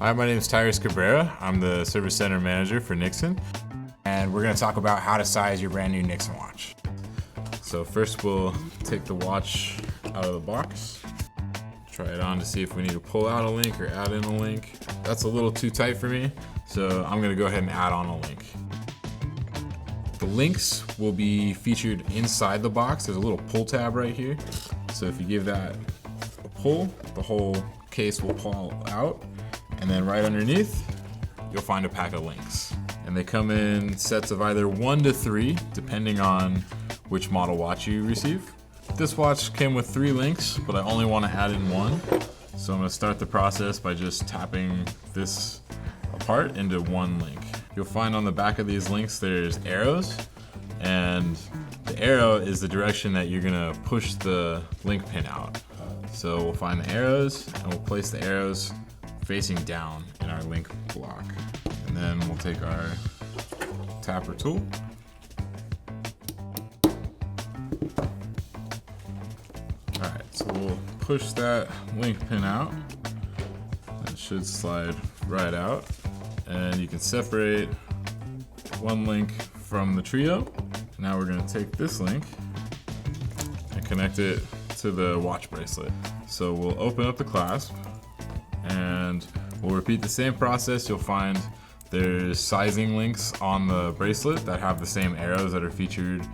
Hi, my name is Tyrus Cabrera. I'm the service center manager for Nixon, and we're going to talk about how to size your brand new Nixon watch. So first we'll take the watch out of the box, try it on to see if we need to pull out a link or add in a link. That's a little too tight for me, so I'm going to go ahead and add on a link. The links will be featured inside the box. There's a little pull tab right here, so if you give that a pull, the whole case will pull out. And then right underneath, you'll find a pack of links. And they come in sets of either 1 to 3, depending on which model watch you receive. This watch came with 3 links, but I only want to add in 1. So I'm going to start the process by just tapping this apart into 1 link. You'll find on the back of these links there's arrows, and the arrow is the direction that you're going to push the link pin out. So we'll find the arrows, and we'll place the arrows facing down in our link block. And then we'll take our tapper tool. Alright, so we'll push that link pin out. It should slide right out. And you can separate 1 link from the trio. Now we're going to take this link and connect it to the watch bracelet. So we'll open up the clasp, and we'll repeat the same process. You'll find there's sizing links on the bracelet that have the same arrows that are featured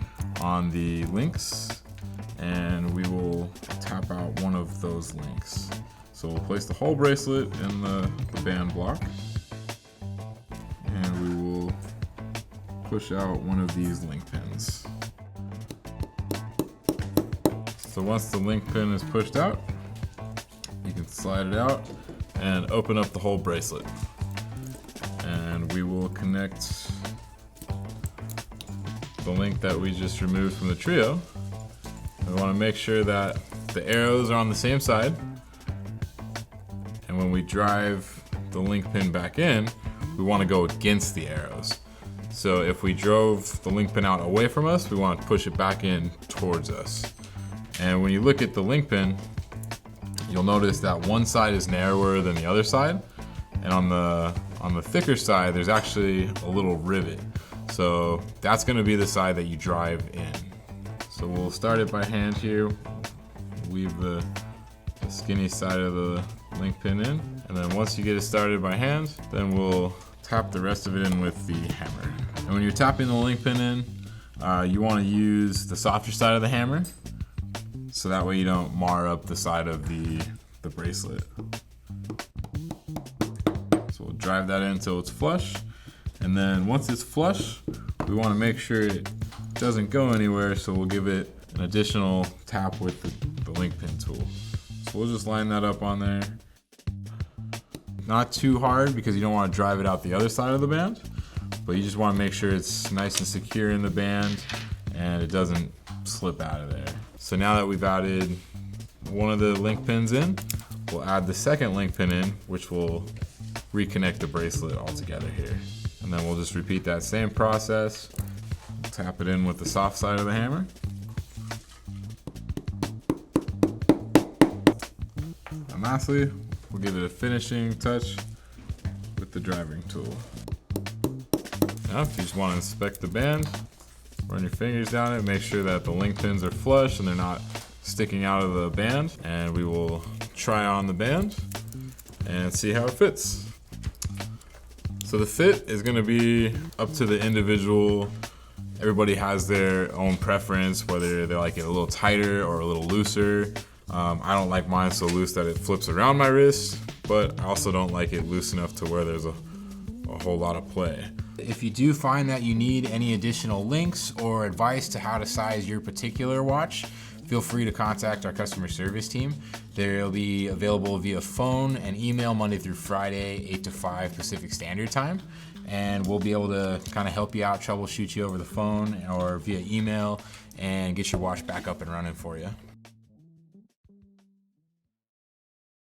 on the links, and we will tap out one of those links. So we'll place the whole bracelet in the band block, and we will push out one of these link pins. So once the link pin is pushed out, you can slide it out and open up the whole bracelet. And we will connect the link that we just removed from the trio. We want to make sure that the arrows are on the same side. And when we drive the link pin back in, we want to go against the arrows. So if we drove the link pin out away from us, we want to push it back in towards us. And when you look at the link pin, you'll notice that one side is narrower than the other side, and on the thicker side there's actually a little rivet. So that's going to be the side that you drive in. So we'll start it by hand here. Weave the skinny side of the link pin in, and then once you get it started by hand, then we'll tap the rest of it in with the hammer. And when you're tapping the link pin in, you want to use the softer side of the hammer, so that way you don't mar up the side of the bracelet. So we'll drive that in until it's flush, and then once it's flush, we want to make sure it doesn't go anywhere, so we'll give it an additional tap with the link pin tool. So we'll just line that up on there. Not too hard because you don't want to drive it out the other side of the band, but you just want to make sure it's nice and secure in the band and it doesn't slip out of there. So now that we've added one of the link pins in, we'll add the second link pin in, which will reconnect the bracelet all together here. And then we'll just repeat that same process. Tap it in with the soft side of the hammer. And lastly, we'll give it a finishing touch with the driving tool. Now, if you just want to inspect the band, run your fingers down it, make sure that the link pins are flush and they're not sticking out of the band, and we will try on the band and see how it fits. So the fit is going to be up to the individual. Everybody has their own preference, whether they like it a little tighter or a little looser. I don't like mine so loose that it flips around my wrist, but I also don't like it loose enough to where there's a whole lot of play. If you do find that you need any additional links or advice to how to size your particular watch, feel free to contact our customer service team. They'll be available via phone and email Monday through Friday, 8 to 5 Pacific Standard Time. And we'll be able to kind of help you out, troubleshoot you over the phone or via email, and get your watch back up and running for you.